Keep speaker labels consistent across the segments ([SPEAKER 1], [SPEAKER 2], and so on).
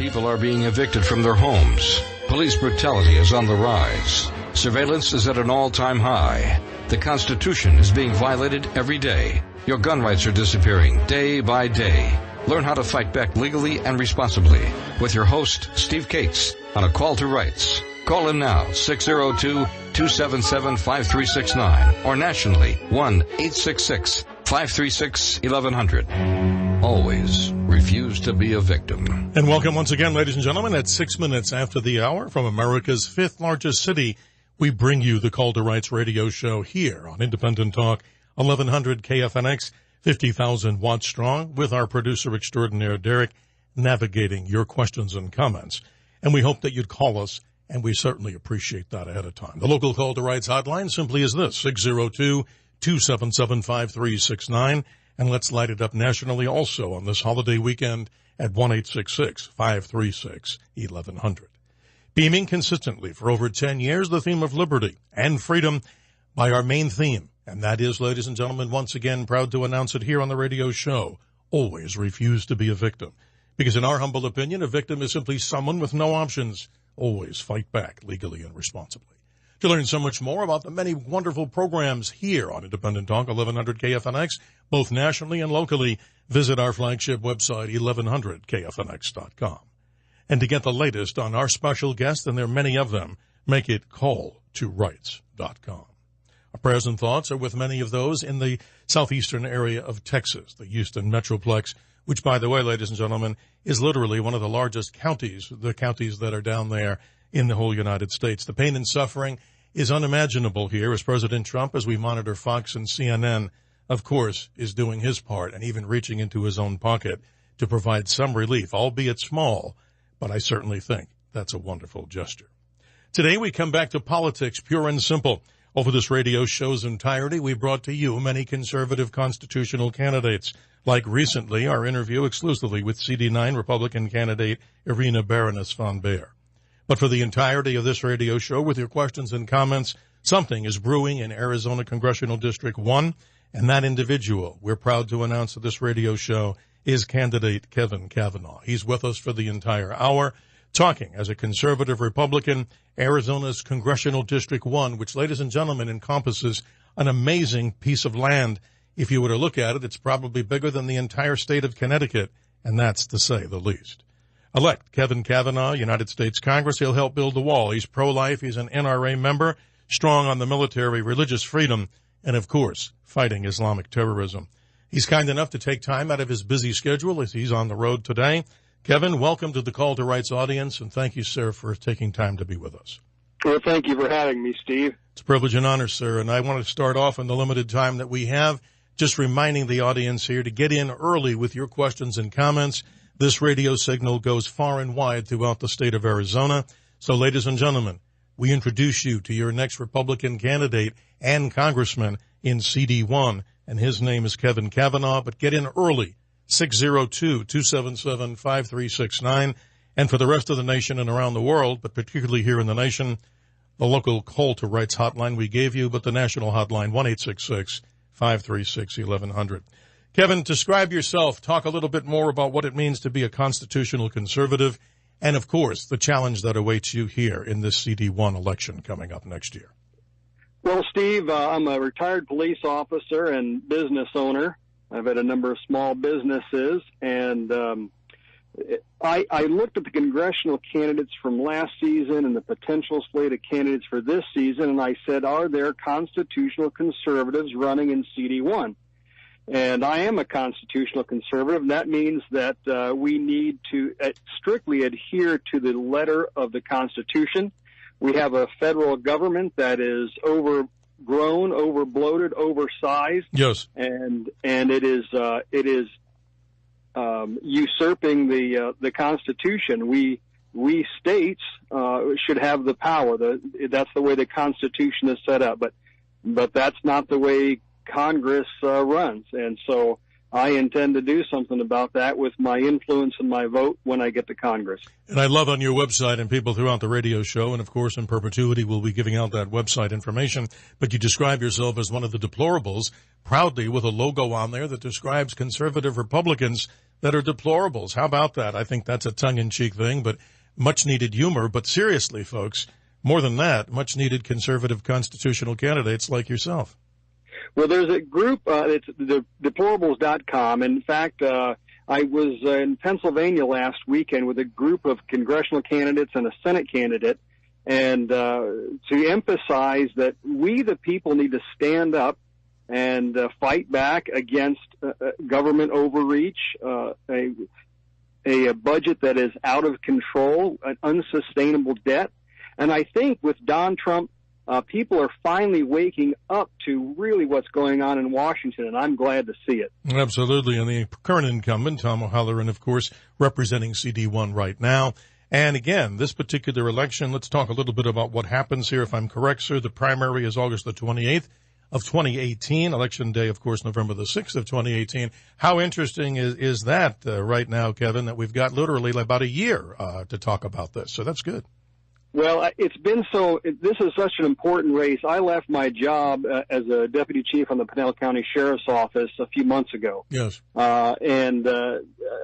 [SPEAKER 1] People are being evicted from their homes. Police brutality is on the rise. Surveillance is at an all-time high. The Constitution is being violated every day. Your gun rights are disappearing day by day. Learn how to fight back legally and responsibly with your host, Steve Cates, on A Call to Rights. Call in now, 602-277-5369, or nationally, 1-866-536-1100. Always refuse to be a victim.
[SPEAKER 2] And welcome once again, ladies and gentlemen, at 6 minutes after the hour from America's fifth largest city, we bring you the Call to Rights radio show here on Independent Talk, 1100 KFNX, 50,000 watts strong, with our producer extraordinaire, Derek, navigating your questions and comments. And we hope that you'd call us, and we certainly appreciate that ahead of time. The local Call to Rights hotline simply is this, 602-277-5369. And let's light it up nationally also on this holiday weekend at 1-866-536-1100. Beaming consistently for over 10 years the theme of liberty and freedom by our main theme. And that is, ladies and gentlemen, once again, proud to announce it here on the radio show, always refuse to be a victim. Because in our humble opinion, a victim is simply someone with no options. Always fight back legally and responsibly. To learn so much more about the many wonderful programs here on Independent Talk, 1100 KFNX, both nationally and locally, visit our flagship website, 1100kfnx.com. And to get the latest on our special guests, and there are many of them, make it calltorights.com. Our prayers and thoughts are with many of those in the southeastern area of Texas, the Houston Metroplex, which, by the way, ladies and gentlemen, is literally one of the largest counties, the counties that are down there in the whole United States. The pain and suffering is unimaginable here as President Trump, as we monitor Fox and CNN, of course, is doing his part and even reaching into his own pocket to provide some relief, albeit small, but I certainly think that's a wonderful gesture. Today we come back to politics, pure and simple. Over this radio show's entirety, we brought to you many conservative constitutional candidates, like recently our interview exclusively with CD9 Republican candidate Irina Baroness von Baer. But for the entirety of this radio show, with your questions and comments, something is brewing in Arizona Congressional District 1, and that individual, we're proud to announce at this radio show, is candidate Kevin Cavanaugh. He's with us for the entire hour, talking as a conservative Republican, Arizona's Congressional District 1, which, ladies and gentlemen, encompasses an amazing piece of land. If you were to look at it, it's probably bigger than the entire state of Connecticut, and that's to say the least. Elect Kevin Cavanaugh, United States Congress. He'll help build the wall. He's pro-life. He's an NRA member, strong on the military, religious freedom, and, of course, fighting Islamic terrorism. He's kind enough to take time out of his busy schedule as he's on the road today. Kevin, welcome to the Call to Rights audience, and thank you, sir, for taking time to be with us.
[SPEAKER 3] Well, thank you for having me, Steve.
[SPEAKER 2] It's a privilege and honor, sir, and I want to start off in the limited time that we have, just reminding the audience here to get in early with your questions and comments. This radio signal goes far and wide throughout the state of Arizona. So, ladies and gentlemen, we introduce you to your next Republican candidate and congressman in CD1, and his name is Kevin Cavanaugh. But get in early, 602-277-5369. And for the rest of the nation and around the world, but particularly here in the nation, the local Call to Rights hotline we gave you, but the national hotline, 1-866-536-1100. Kevin, describe yourself. Talk a little bit more about what it means to be a constitutional conservative and, of course, the challenge that awaits you here in this CD1 election coming up next year.
[SPEAKER 3] Well, Steve, I'm a retired police officer and business owner. I've had a number of small businesses, and I looked at the congressional candidates from last season and the potential slate of candidates for this season, and I said, are there constitutional conservatives running in CD1? And I am a constitutional conservative, and that means that we need to strictly adhere to the letter of the Constitution. We have a federal government that is overgrown, overbloated, oversized.
[SPEAKER 2] Yes.
[SPEAKER 3] And it is usurping the Constitution. We states should have the power. That's the way the Constitution is set up, but that's not the way Congress runs, and so I intend to do something about that with my influence and my vote when I get to Congress.
[SPEAKER 2] And I love on your website, and people throughout the radio show, and of course in perpetuity we'll be giving out that website information, but you describe yourself as one of the deplorables, proudly with a logo on there that describes conservative Republicans that are deplorables. How about that? I think that's a tongue-in-cheek thing, but much-needed humor. But seriously, folks, more than that, much-needed conservative constitutional candidates like yourself.
[SPEAKER 3] Well, there's a group, it's the deplorables.com. In fact, I was in Pennsylvania last weekend with a group of congressional candidates and a Senate candidate, and to emphasize that we, the people, need to stand up and fight back against government overreach, a budget that is out of control, an unsustainable debt. And I think with Don Trump, people are finally waking up to really what's going on in Washington, and I'm glad to see it.
[SPEAKER 2] Absolutely. And the current incumbent, Tom O'Halloran, of course, representing CD1 right now. And again, this particular election, let's talk a little bit about what happens here. If I'm correct, sir, the primary is August the 28th of 2018. Election day, of course, November the 6th of 2018. How interesting is that right now, Kevin, that we've got literally about a year to talk about this. So that's good.
[SPEAKER 3] Well, it's been this is such an important race. I left my job as a deputy chief on the Pinell County Sheriff's Office a few months ago.
[SPEAKER 2] Yes.
[SPEAKER 3] And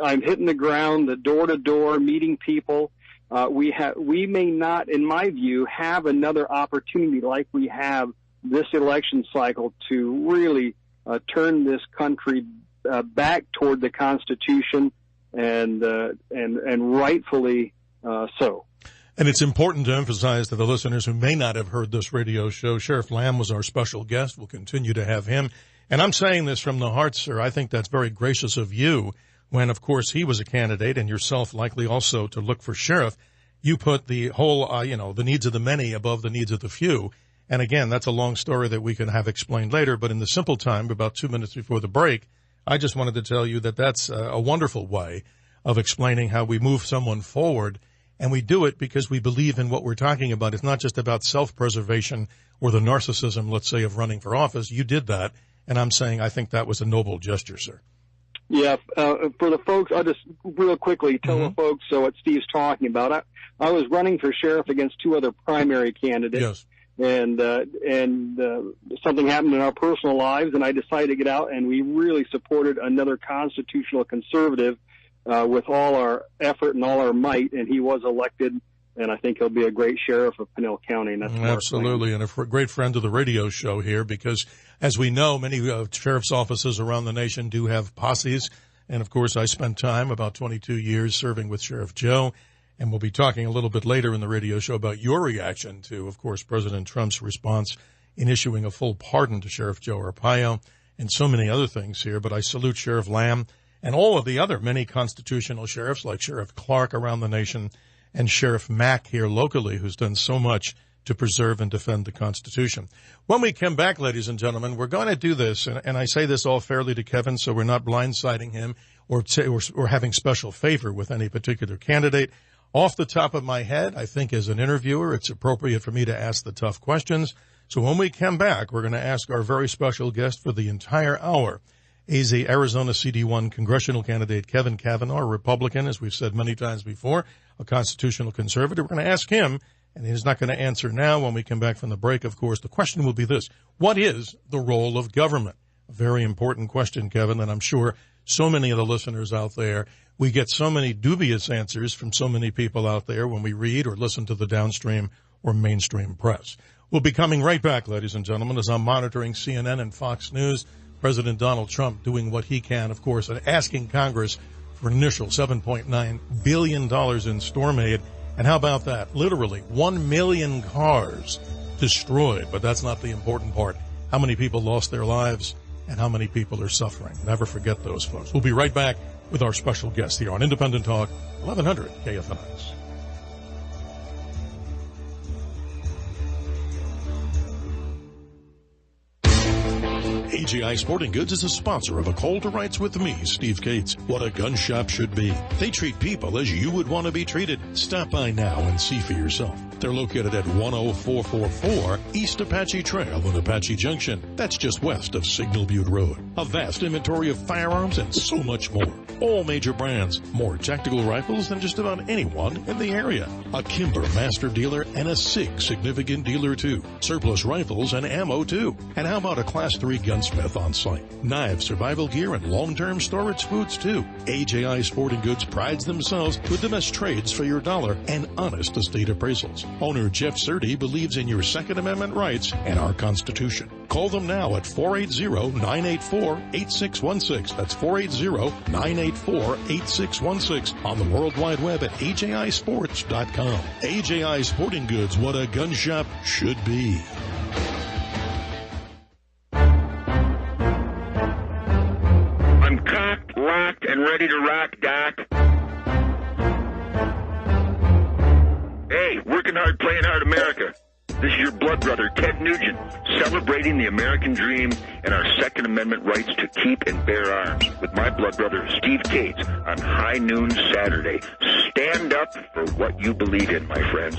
[SPEAKER 3] I'm hitting the ground, the door to door, meeting people. We may not, in my view, have another opportunity like we have this election cycle to really turn this country back toward the Constitution and rightfully so.
[SPEAKER 2] And it's important to emphasize to the listeners who may not have heard this radio show, Sheriff Lamb was our special guest. We'll continue to have him. And I'm saying this from the heart, sir. I think that's very gracious of you when, of course, he was a candidate and yourself likely also to look for sheriff. You put the whole, the needs of the many above the needs of the few. And again, that's a long story that we can have explained later. But in the simple time, about 2 minutes before the break, I just wanted to tell you that that's a wonderful way of explaining how we move someone forward. And we do it because we believe in what we're talking about. It's not just about self-preservation or the narcissism, let's say, of running for office. You did that. And I'm saying I think that was a noble gesture, sir.
[SPEAKER 3] Yeah. For the folks, I'll just real quickly tell the folks what Steve's talking about. I was running for sheriff against two other primary candidates. Yes. And something happened in our personal lives, and I decided to get out, and we really supported another constitutional conservative with all our effort and all our might, and he was elected, and I think he'll be a great sheriff of Pinell County. And that's
[SPEAKER 2] absolutely, and a great friend of the radio show here, because as we know, many sheriff's offices around the nation do have posses, and of course I spent time, about 22 years, serving with Sheriff Joe, and we'll be talking a little bit later in the radio show about your reaction to, of course, President Trump's response in issuing a full pardon to Sheriff Joe Arpaio, and so many other things here, but I salute Sheriff Lamb and all of the other many constitutional sheriffs like Sheriff Clark around the nation and Sheriff Mack here locally, who's done so much to preserve and defend the Constitution. When we come back, ladies and gentlemen, we're going to do this, and I say this all fairly to Kevin, so we're not blindsiding him or having special favor with any particular candidate. Off the top of my head, I think as an interviewer, it's appropriate for me to ask the tough questions. So when we come back, we're going to ask our very special guest for the entire hour, Arizona CD1 congressional candidate Kevin Cavanaugh, a Republican, as we've said many times before, a constitutional conservative. We're going to ask him, and he's not going to answer now. When we come back from the break, of course, the question will be this: what is the role of government? A very important question, Kevin, and I'm sure so many of the listeners out there, we get so many dubious answers from so many people out there when we read or listen to the downstream or mainstream press. We'll be coming right back, ladies and gentlemen, as I'm monitoring CNN and Fox News. President Donald Trump doing what he can, of course, and asking Congress for an initial $7.9 billion in storm aid. And how about that? Literally 1 million cars destroyed. But that's not the important part. How many people lost their lives and how many people are suffering? Never forget those folks. We'll be right back with our special guest here on Independent Talk, 1100 KFNX. AGI Sporting Goods is a sponsor of A Call to Rights with me, Steve Cates. What a gun shop should be. They treat people as you would want to be treated. Stop by now and see for yourself. They're located at 10444 East Apache Trail in Apache Junction. That's just west of Signal Butte Road. A vast inventory of firearms and so much more. All major brands, more tactical rifles than just about anyone in the area. A Kimber master dealer and a SIG significant dealer too. Surplus rifles and ammo too. And how about a Class 3 gunsmith on site? Knives, survival gear, and long-term storage foods too. AJI Sporting Goods prides themselves with the best trades for your dollar and honest estate appraisals. Owner Jeff Surdy believes in your Second Amendment rights and our Constitution. Call them now at 480-984-8616. That's 480-984-8616 on the World Wide Web at ajisports.com. AJI Sporting Goods, what a gun shop should be.
[SPEAKER 4] I'm cocked, locked, and ready to rock, Doc. Hey, working hard, playing hard America. This is your blood brother, Ted Nugent, celebrating the American dream and our Second Amendment rights to keep and bear arms with my blood brother, Steve Cates, on High Noon Saturday. Stand up for what you believe in, my friends.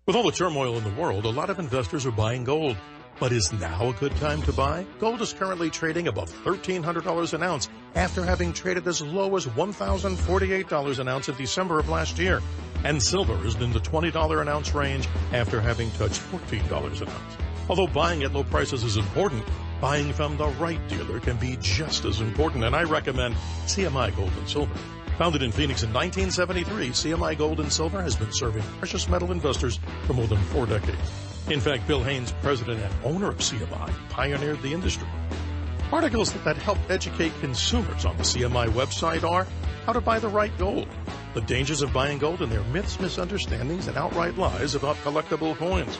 [SPEAKER 2] With all the turmoil in the world, a lot of investors are buying gold. But is now a good time to buy? Gold is currently trading above $1,300 an ounce after having traded as low as $1,048 an ounce in December of last year. And silver is in the $20 an ounce range after having touched $14 an ounce. Although buying at low prices is important, buying from the right dealer can be just as important, and I recommend CMI Gold and Silver. Founded in Phoenix in 1973, CMI Gold and Silver has been serving precious metal investors for more than 4 decades. In fact, Bill Haynes, president and owner of CMI, pioneered the industry. Articles that help educate consumers on the CMI website are how to buy the right gold, the dangers of buying gold and their myths, misunderstandings, and outright lies about collectible coins.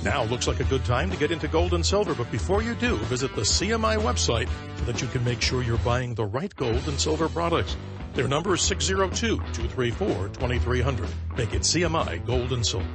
[SPEAKER 2] Now looks like a good time to get into gold and silver, but before you do, visit the CMI website so that you can make sure you're buying the right gold and silver products. Their number is 602-234-2300. Make it CMI Gold and Silver.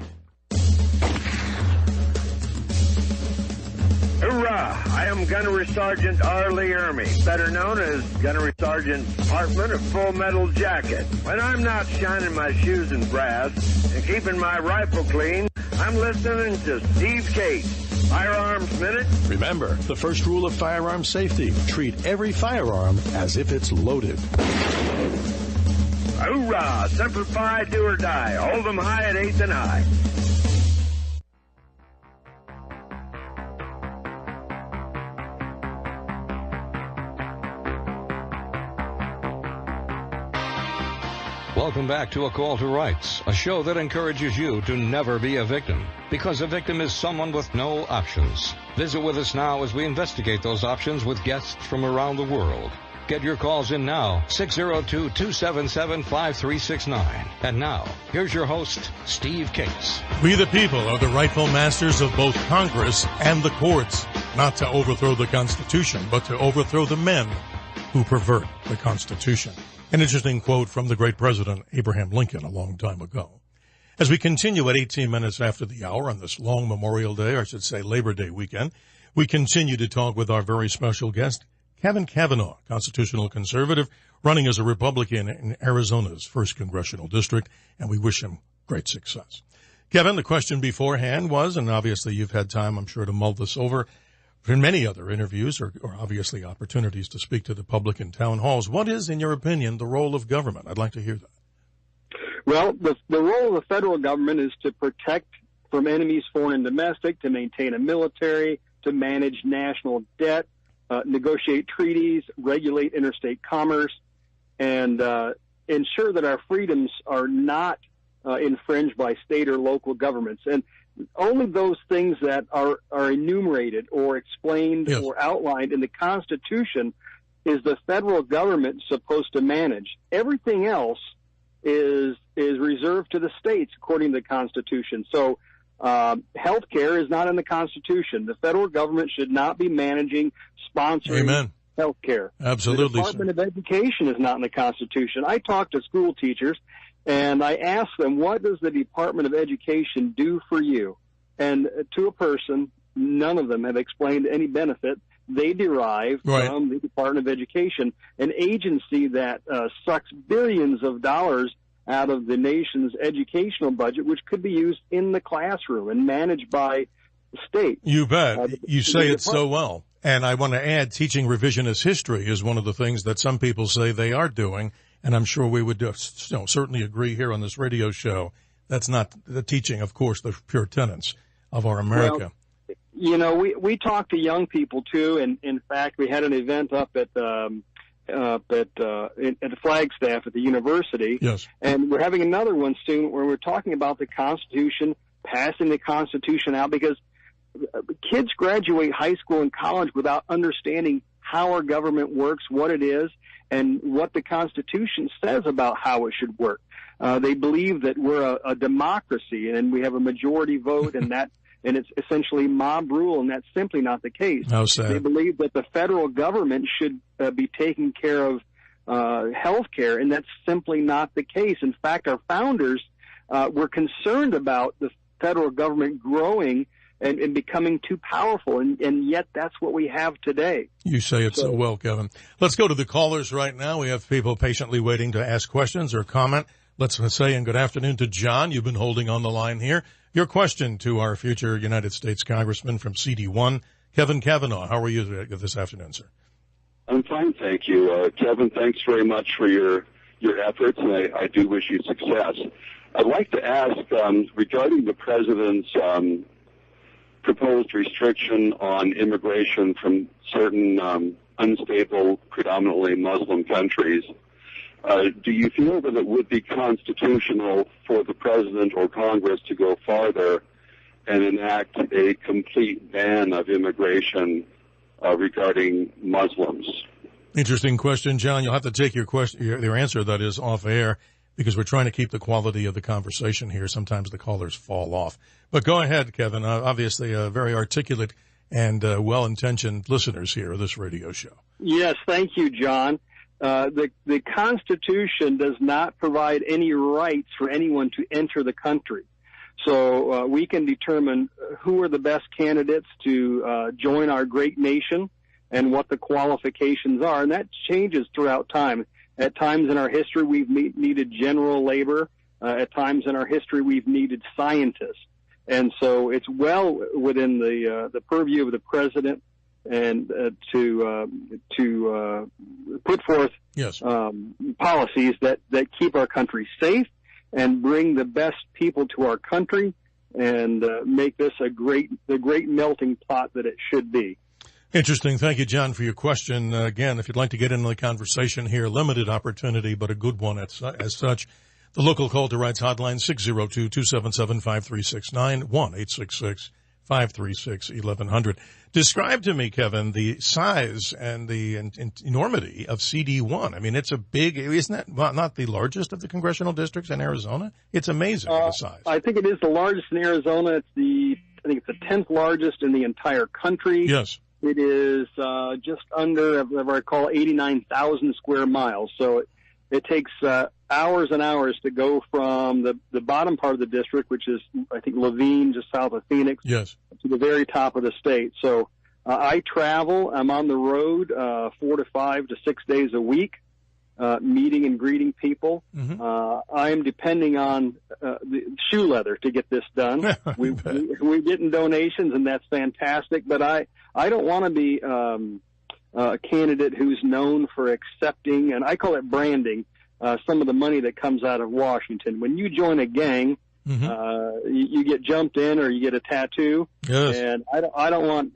[SPEAKER 5] Hoorah! I am Gunnery Sergeant Arlie Ermey, better known as Gunnery Sergeant Hartman of Full Metal Jacket. When I'm not shining my shoes in brass and keeping my rifle clean, I'm listening to Steve Cates, Firearms Minute.
[SPEAKER 6] Remember, the first rule of firearm safety, treat every firearm as if it's loaded.
[SPEAKER 5] Hoorah! Semper Fi, do or die. Hold them high at 8th and high.
[SPEAKER 1] Welcome back to A Call to Rights, a show that encourages you to never be a victim, because a victim is someone with no options. Visit with us now as we investigate those options with guests from around the world. Get your calls in now, 602-277-5369. And now, here's your host, Steve Cates.
[SPEAKER 2] We the people are the rightful masters of both Congress and the courts, not to overthrow the Constitution, but to overthrow the men who pervert the Constitution. An interesting quote from the great President Abraham Lincoln a long time ago. As we continue at 18 minutes after the hour on this long Memorial Day, or I should say Labor Day weekend, we continue to talk with our very special guest, Kevin Cavanaugh, constitutional conservative, running as a Republican in Arizona's 1st Congressional District, and we wish him great success. Kevin, the question beforehand was, and obviously you've had time, I'm sure, to mull this over, for many other interviews or obviously opportunities to speak to the public in town halls. What is, in your opinion, the role of government? I'd like to hear that.
[SPEAKER 3] Well, the role of the federal government is to protect from enemies, foreign and domestic, to maintain a military, to manage national debt, negotiate treaties, regulate interstate commerce, and ensure that our freedoms are not infringed by state or local governments. And only those things that are enumerated or explained
[SPEAKER 2] yes.
[SPEAKER 3] or outlined in the Constitution is the federal government supposed to manage. Everything else is reserved to the states according to the Constitution. So health care is not in the Constitution. The federal government should not be managing, sponsoring health care.
[SPEAKER 2] Absolutely.
[SPEAKER 3] The Department of Education is not in the Constitution. I talk to school teachers, and I ask them, what does the Department of Education do for you? And to a person, none of them have explained any benefit they derive from the Department of Education, an agency that sucks billions of dollars out of the nation's educational budget, which could be used in the classroom and managed by the state.
[SPEAKER 2] You bet. You say it so well. And I want to add, teaching revisionist history is one of the things that some people say they are doing, and I'm sure we would certainly agree here on this radio show. That's not the teaching, of course, the pure tenets of our America.
[SPEAKER 3] Well, we talk to young people too, and in fact, we had an event up at Flagstaff at the university.
[SPEAKER 2] Yes.
[SPEAKER 3] And we're having another one soon where we're talking about the Constitution, passing the Constitution out, because kids graduate high school and college without understanding how our government works, what it is, and what the Constitution says about how it should work. They believe that we're a democracy and we have a majority vote and it's essentially mob rule, and that's simply not the case.
[SPEAKER 2] How sad.
[SPEAKER 3] They believe that the federal government should be taking care of health care, and that's simply not the case. In fact, our founders were concerned about the federal government growing and becoming too powerful, and yet that's what we have today.
[SPEAKER 2] You say it so well, Kevin. Let's go to the callers right now. We have people patiently waiting to ask questions or comment. Let's say good afternoon to John. You've been holding on the line here. Your question to our future United States Congressman from CD1, Kevin Cavanaugh. How are you this afternoon, sir?
[SPEAKER 7] I'm fine, thank you. Kevin, thanks very much for your efforts, and I do wish you success. I'd like to ask regarding the president's proposed restriction on immigration from certain unstable, predominantly Muslim countries. Do you feel that it would be constitutional for the president or Congress to go farther and enact a complete ban of immigration regarding Muslims?
[SPEAKER 2] Interesting question, John. You'll have to take your answer, that is, off air, because we're trying to keep the quality of the conversation here. Sometimes the callers fall off. But go ahead, Kevin. Obviously, very articulate and well-intentioned listeners here of this radio show.
[SPEAKER 3] Yes, thank you, John. The Constitution does not provide any rights for anyone to enter the country. So we can determine who are the best candidates to join our great nation and what the qualifications are, and that changes throughout time. At times in our history, we've needed general labor. At times in our history, we've needed scientists. And so it's well within the purview of the president and to put forth policies that keep our country safe and bring the best people to our country and make this the great melting pot that it should be.
[SPEAKER 2] Interesting. Thank you, John, for your question. Again, if you'd like to get into the conversation here, limited opportunity, but a good one as such. The local call to rights hotline, 602-277-5369, 1-866-536-1100. Describe to me, Kevin, the size and the enormity of CD1. I mean, it's a big, isn't that not the largest of the congressional districts in Arizona? It's amazing, the size.
[SPEAKER 3] I think it is the largest in Arizona. I think it's the 10th largest in the entire country.
[SPEAKER 2] Yes.
[SPEAKER 3] It is just under, if I recall, 89,000 square miles. So it takes hours and hours to go from the bottom part of the district, which is, I think, Levine, just south of Phoenix,
[SPEAKER 2] yes,
[SPEAKER 3] to the very top of the state. So I travel. I'm on the road 4 to 5 to 6 days a week, meeting and greeting people. Mm-hmm. I'm depending on the shoe leather to get this done. We're getting donations, and that's fantastic. But I don't want to be a candidate who's known for accepting, and I call it branding, some of the money that comes out of Washington. When you join a gang, mm-hmm. You get jumped in or you get a tattoo,
[SPEAKER 2] yes.
[SPEAKER 3] And I don't want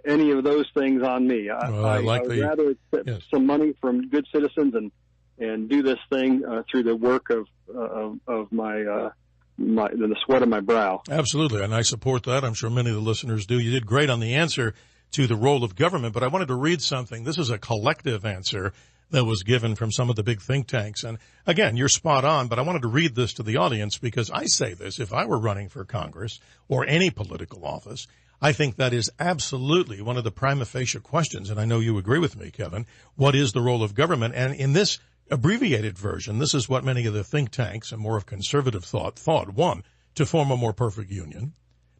[SPEAKER 3] any of those things on me. I would rather accept some money from good citizens and do this thing through the work of the sweat of my brow.
[SPEAKER 2] Absolutely, and I support that. I'm sure many of the listeners do. You did great on the answer to the role of government, but I wanted to read something. This is a collective answer that was given from some of the big think tanks. And again, you're spot on, but I wanted to read this to the audience because I say this, if I were running for Congress or any political office, I think that is absolutely one of the prima facie questions. And I know you agree with me, Kevin. What is the role of government? And in this abbreviated version, this is what many of the think tanks and more of conservative thought. One, to form a more perfect union,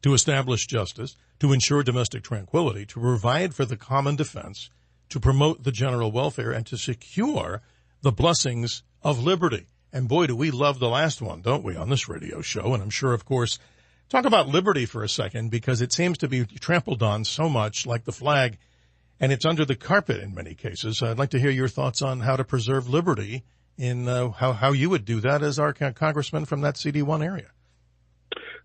[SPEAKER 2] to establish justice, to ensure domestic tranquility, to provide for the common defense, to promote the general welfare, and to secure the blessings of liberty. And boy, do we love the last one, don't we, on this radio show? And I'm sure, of course, talk about liberty for a second, because it seems to be trampled on so much like the flag, and it's under the carpet in many cases. I'd like to hear your thoughts on how to preserve liberty in how you would do that as our congressman from that CD1 area.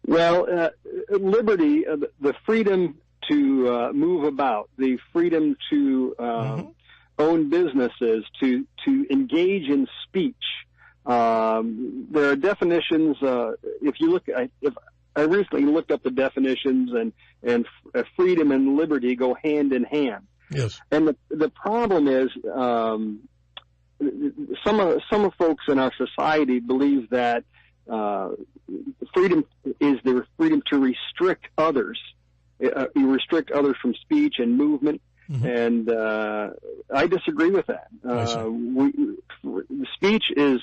[SPEAKER 3] Well, liberty, the freedom to move about, the freedom to own businesses, to engage in speech. There are definitions. If I recently looked up the definitions, and freedom and liberty go hand in hand.
[SPEAKER 2] Yes.
[SPEAKER 3] And the problem is, some folks in our society believe that freedom is the freedom to restrict others. You restrict others from speech and movement, and I disagree with that. Speech is,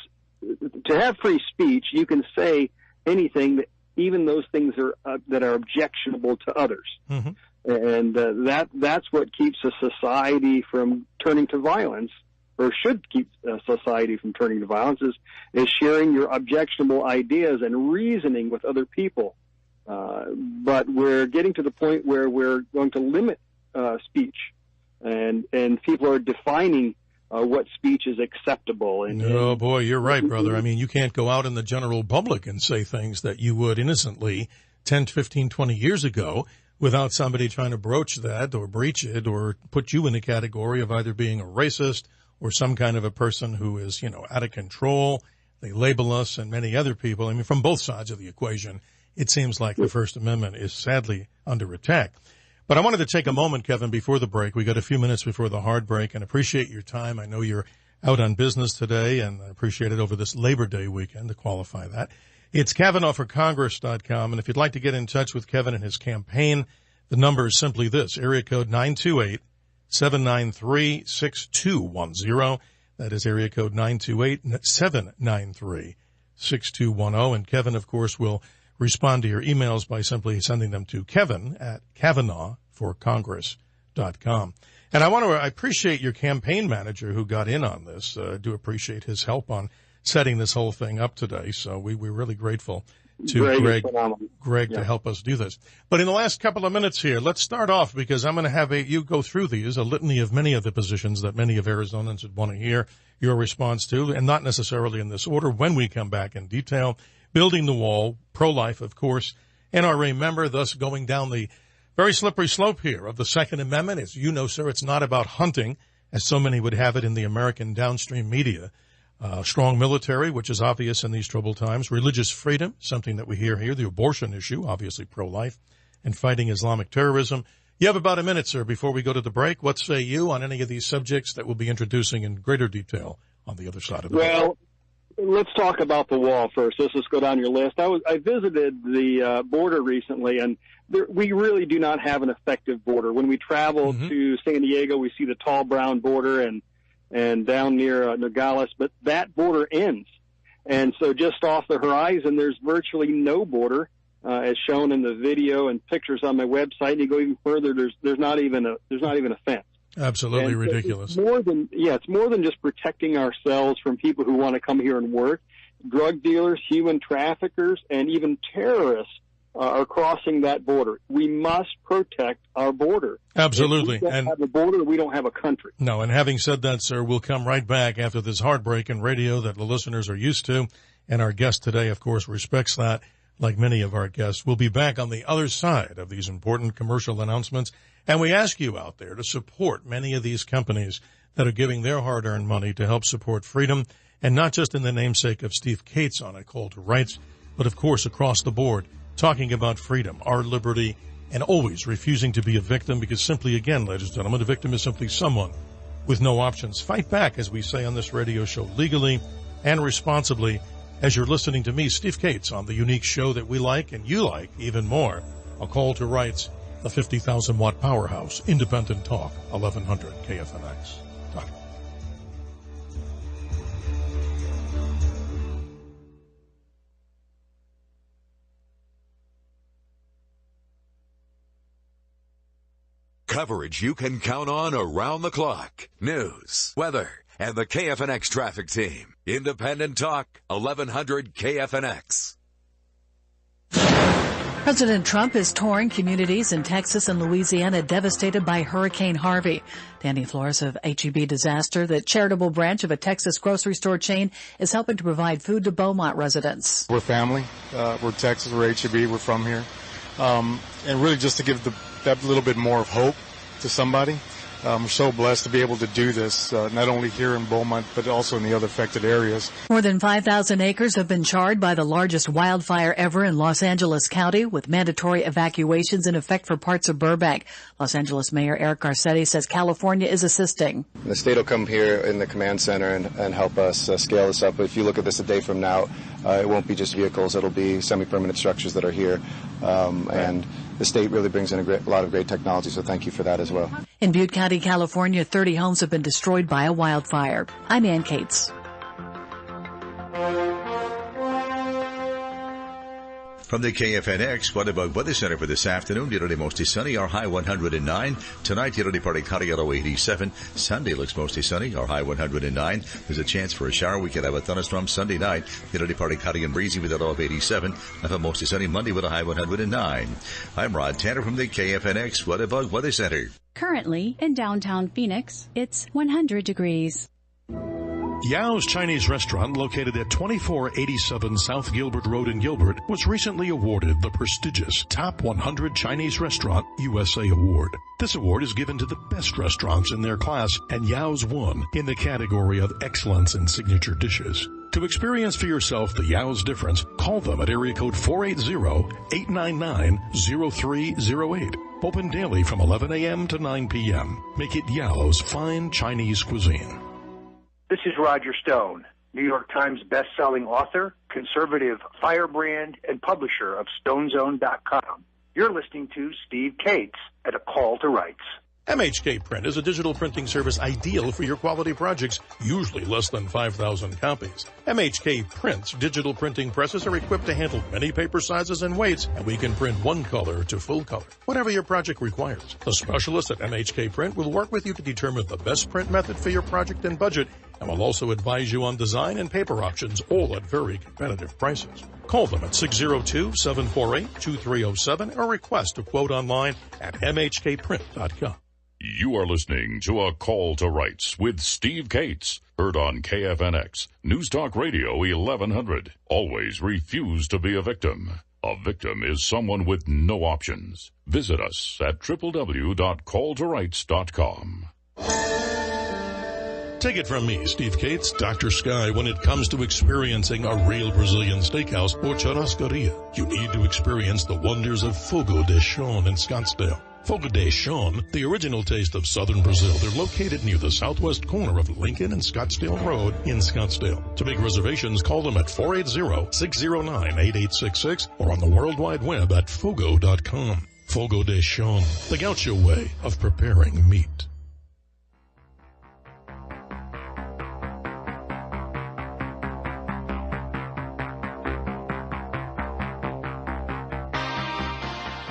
[SPEAKER 3] to have free speech, you can say anything, even those things that are objectionable to others, and that's what keeps a society from turning to violence, or should keep a society from turning to violence, is sharing your objectionable ideas and reasoning with other people. But we're getting to the point where we're going to limit speech, and people are defining what speech is acceptable.
[SPEAKER 2] Oh, boy, you're right, brother. I mean, you can't go out in the general public and say things that you would innocently 10, 15, 20 years ago without somebody trying to broach that or breach it or put you in the category of either being a racist or some kind of a person who is, out of control. They label us and many other people. I mean, from both sides of the equation, it seems like the First Amendment is sadly under attack. But I wanted to take a moment, Kevin, before the break. We got a few minutes before the hard break, and appreciate your time. I know you're out on business today, and I appreciate it over this Labor Day weekend to qualify that. It's CavanaughForCongress.com, and if you'd like to get in touch with Kevin and his campaign, the number is simply this, area code 928-793-6210. That is area code 928-793-6210. And Kevin, of course, will respond to your emails by simply sending them to Kavanaugh@CavanaughForCongress.com. And I appreciate your campaign manager who got in on this. I do appreciate his help on setting this whole thing up today. So we're really grateful to Greg to help us do this. But in the last couple of minutes here, let's start off, because I'm going to have you go through these, a litany of many of the positions that many of Arizonans would want to hear your response to, and not necessarily in this order when we come back in detail. Building the wall, pro-life, of course, NRA member, thus going down the very slippery slope here of the Second Amendment. As you know, sir, it's not about hunting, as so many would have it in the American downstream media. Strong military, which is obvious in these troubled times. Religious freedom, something that we hear here. The abortion issue, obviously pro-life. And fighting Islamic terrorism. You have about a minute, sir, before we go to the break. What say you on any of these subjects that we'll be introducing in greater detail on the other side of the break?
[SPEAKER 3] Let's talk about the wall first. Let's just go down your list. I visited the border recently, and we really do not have an effective border. When we travel to San Diego, we see the tall brown border and down near Nogales, but that border ends. And so just off the horizon, there's virtually no border, as shown in the video and pictures on my website. And you go even further, there's not even a fence.
[SPEAKER 2] Absolutely ridiculous.
[SPEAKER 3] It's more than just protecting ourselves from people who want to come here and work. Drug dealers, human traffickers, and even terrorists are crossing that border. We must protect our border.
[SPEAKER 2] Absolutely.
[SPEAKER 3] If we don't have a border, we don't have a country.
[SPEAKER 2] No, and having said that, sir, we'll come right back after this heartbreak in radio that the listeners are used to. And our guest today, of course, respects that, like many of our guests. We'll be back on the other side of these important commercial announcements. And we ask you out there to support many of these companies that are giving their hard-earned money to help support freedom, and not just in the namesake of Steve Cates on A Call to Rights, but, of course, across the board, talking about freedom, our liberty, and always refusing to be a victim, because simply, again, ladies and gentlemen, a victim is simply someone with no options. Fight back, as we say on this radio show, legally and responsibly, as you're listening to me, Steve Cates, on the unique show that we like and you like even more, A Call to Rights, the 50,000-watt powerhouse, independent talk, 1100 KFNX.
[SPEAKER 8] Coverage you can count on around the clock. News, weather, and the KFNX traffic team. Independent Talk, 1100 KFNX.
[SPEAKER 9] President Trump is touring communities in Texas and Louisiana devastated by Hurricane Harvey. Danny Flores of HEB Disaster, the charitable branch of a Texas grocery store chain, is helping to provide food to Beaumont residents.
[SPEAKER 10] We're family. We're Texas. We're HEB. We're from here. And really just to give that little bit more of hope to somebody. We're so blessed to be able to do this, not only here in Beaumont, but also in the other affected areas.
[SPEAKER 9] More than 5,000 acres have been charred by the largest wildfire ever in Los Angeles County, with mandatory evacuations in effect for parts of Burbank. Los Angeles Mayor Eric Garcetti says California is assisting.
[SPEAKER 11] The state will come here in the command center and help us scale this up. But if you look at this a day from now, it won't be just vehicles. It'll be semi-permanent structures that are here. And the state really brings in a lot of great technology, so thank you for that as well.
[SPEAKER 9] In Butte County, California, 30 homes have been destroyed by a wildfire. I'm Ann Cates.
[SPEAKER 12] From the KFNX Weather Center for this afternoon, today mostly sunny, our high 109. Tonight, today partly cloudy at 87. Sunday looks mostly sunny, our high 109. There's a chance for a shower. We could have a thunderstorm Sunday night. Today partly cloudy and breezy with a low of 87. Have a mostly sunny Monday with a high 109. I'm Rod Tanner from the KFNX Weather Center.
[SPEAKER 13] Currently, in downtown Phoenix, it's 100 degrees.
[SPEAKER 6] Yao's Chinese restaurant, located at 2487 South Gilbert Road in Gilbert, was recently awarded the prestigious Top 100 Chinese Restaurant USA Award. This award is given to the best restaurants in their class, and Yao's won in the category of excellence in signature dishes. To experience for yourself the Yao's difference, call them at area code 480-899-0308. Open daily from 11 a.m. to 9 p.m. Make it Yao's fine Chinese cuisine.
[SPEAKER 14] This is Roger Stone, New York Times best-selling author, conservative firebrand, and publisher of StoneZone.com. You're listening to Steve Cates at A Call to Rights.
[SPEAKER 2] MHK Print is a digital printing service ideal for your quality projects, usually less than 5,000 copies. MHK Print's digital printing presses are equipped to handle many paper sizes and weights, and we can print one color to full color, whatever your project requires. The specialists at MHK Print will work with you to determine the best print method for your project and budget, and will also advise you on design and paper options, all at very competitive prices. Call them at 602-748-2307 or request a quote online at mhkprint.com.
[SPEAKER 15] You are listening to A Call to Rights with Steve Cates, heard on KFNX, News Talk Radio 1100. Always refuse to be a victim. A victim is someone with no options. Visit us at www.calltorights.com.
[SPEAKER 2] Take it from me, Steve Cates, Dr. Sky. When it comes to experiencing a real Brazilian steakhouse or churrascaria, you need to experience the wonders of Fogo de Chão in Scottsdale. Fogo de Chão, the original taste of southern Brazil. They're located near the southwest corner of Lincoln and Scottsdale Road in Scottsdale. To make reservations, call them at 480-609-8866 or on the World Wide Web at fogo.com. Fogo de Chão, the gaucho way of preparing meat.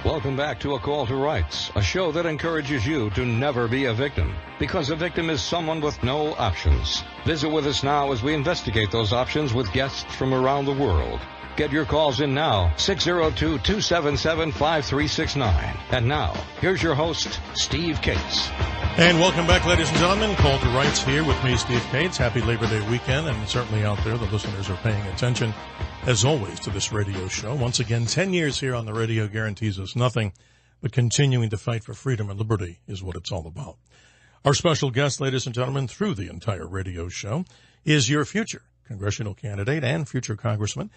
[SPEAKER 1] Welcome back to A Call to Rights, a show that encourages you to never be a victim, because a victim is someone with no options. Visit with us now as we investigate those options with guests from around the world. Get your calls in now, 602-277-5369. And now, here's your host, Steve Cates.
[SPEAKER 2] And welcome back, ladies and gentlemen. Call to Rights here with me, Steve Cates. Happy Labor Day weekend, and certainly out there the listeners are paying attention, as always, to this radio show. Once again, 10 years here on the radio guarantees us nothing, but continuing to fight for freedom and liberty is what it's all about. Our special guest, ladies and gentlemen, through the entire radio show, is your future congressional candidate and future congressman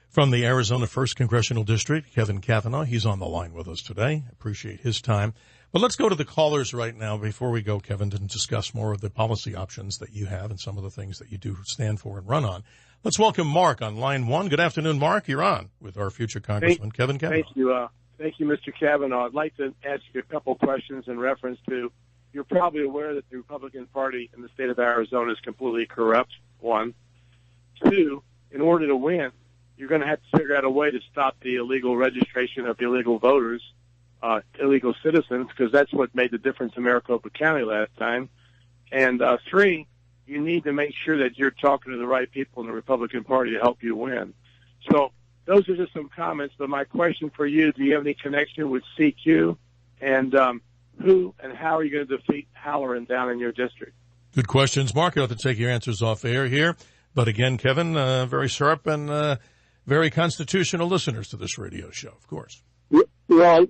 [SPEAKER 2] from the Arizona 1st Congressional District, Kevin Cavanaugh. He's on the line with us today. Appreciate his time. But let's go to the callers right now before we go, Kevin, to discuss more of the policy options that you have and some of the things that you do stand for and run on. Let's welcome Mark on line one. Good afternoon, Mark. You're on with our future Congressman, Kevin Cavanaugh.
[SPEAKER 16] Thank you, Mr. Cavanaugh. I'd like to ask you a couple questions in reference to, you're probably aware that the Republican Party in the state of Arizona is completely corrupt, one. Two, in order to win, you're going to have to figure out a way to stop the illegal registration of illegal voters, illegal citizens, because that's what made the difference in Maricopa County last time. And three, you need to make sure that you're talking to the right people in the Republican Party to help you win. So those are just some comments. But my question for you, do you have any connection with CQ? And who and how are you going to defeat Halloran down in your district?
[SPEAKER 2] Good questions, Mark. You'll have to take your answers off air here. But again, Kevin, very sharp and very constitutional listeners to this radio show, of course.
[SPEAKER 3] Well,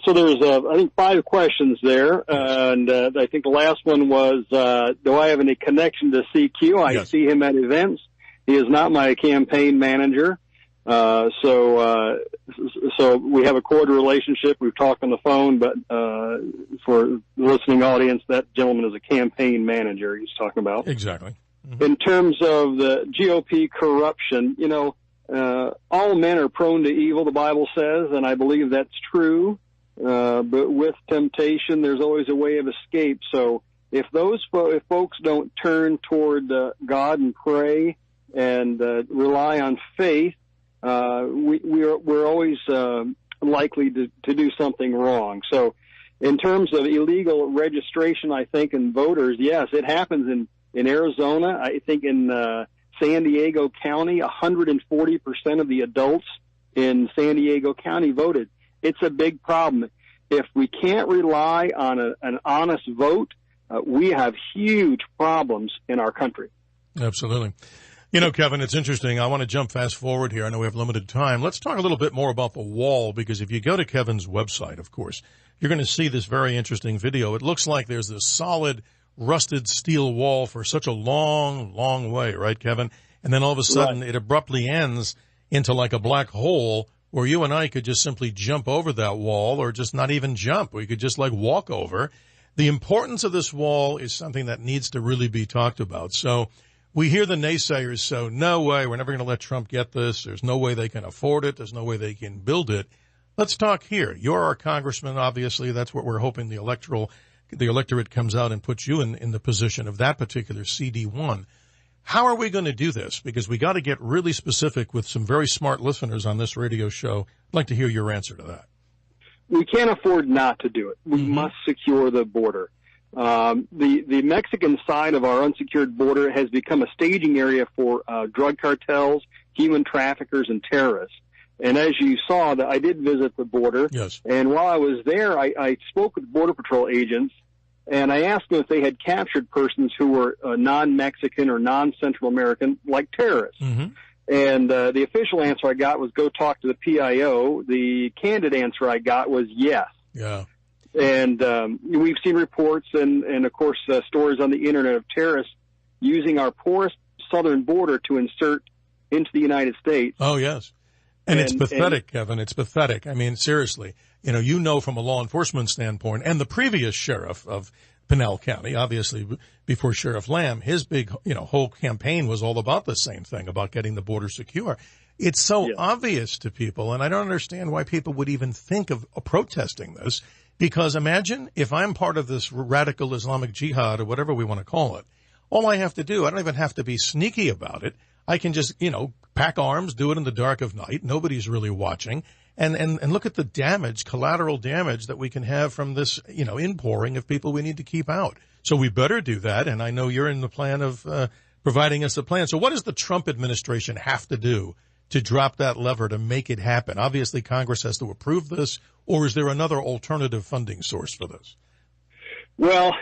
[SPEAKER 3] so there's, I think, 5 questions there. And I think the last one was, do I have any connection to CQ? I see him at events. He is not my campaign manager. So we have a cordial relationship. We've talked on the phone, but for the listening audience, that gentleman is a campaign manager he's talking about.
[SPEAKER 2] Exactly. Mm-hmm.
[SPEAKER 3] In terms of the GOP corruption, all men are prone to evil, the Bible says, and I believe that's true. But with temptation, there's always a way of escape. So if if folks don't turn toward God and pray and rely on faith, we're always likely to do something wrong. So in terms of illegal registration, I think, in voters, yes, it happens in Arizona. I think in San Diego County, 140% of the adults in San Diego County voted. It's a big problem. If we can't rely on an honest vote, we have huge problems in our country.
[SPEAKER 2] Absolutely. Kevin, it's interesting. I want to jump fast forward here. I know we have limited time. Let's talk a little bit more about the wall, because if you go to Kevin's website, of course, you're going to see this very interesting video. It looks like there's this solid rusted steel wall for such a long, long way, right, Kevin? And then all of a sudden it abruptly ends into like a black hole where you and I could just simply jump over that wall, or just not even jump. We could just walk over. The importance of this wall is something that needs to really be talked about. So we hear the naysayers, so no way, we're never going to let Trump get this. There's no way they can afford it. There's no way they can build it. Let's talk here. You're our congressman, obviously. That's what we're hoping the electorate comes out and puts you in the position of that particular CD1. How are we going to do this? Because we got to get really specific with some very smart listeners on this radio show. I'd like to hear your answer to that.
[SPEAKER 3] We can't afford not to do it. We must secure the border. The Mexican side of our unsecured border has become a staging area for drug cartels, human traffickers, and terrorists. And as you saw, I did visit the border.
[SPEAKER 2] Yes.
[SPEAKER 3] And while I was there, I spoke with Border Patrol agents, and I asked them if they had captured persons who were non-Mexican or non-Central American, like terrorists.
[SPEAKER 2] Mm-hmm.
[SPEAKER 3] And the official answer I got was go talk to the PIO. The candid answer I got was yes.
[SPEAKER 2] Yeah.
[SPEAKER 3] And we've seen reports and of course, stories on the Internet of terrorists using our porous southern border to insert into the United States.
[SPEAKER 2] Oh, yes. And it's pathetic, Kevin. It's pathetic. I mean, seriously, from a law enforcement standpoint, and the previous sheriff of Pinal County, obviously before Sheriff Lamb, his big, whole campaign was all about the same thing, about getting the border secure. It's so obvious to people, and I don't understand why people would even think of protesting this, because imagine if I'm part of this radical Islamic jihad or whatever we want to call it. All I have to do, I don't even have to be sneaky about it. I can just, pack arms, do it in the dark of night. Nobody's really watching. And look at the damage, collateral damage that we can have from this, inpouring of people we need to keep out. So we better do that. And I know you're in the plan of providing us a plan. So what does the Trump administration have to do to drop that lever to make it happen? Obviously, Congress has to approve this, or is there another alternative funding source for this?
[SPEAKER 3] Well,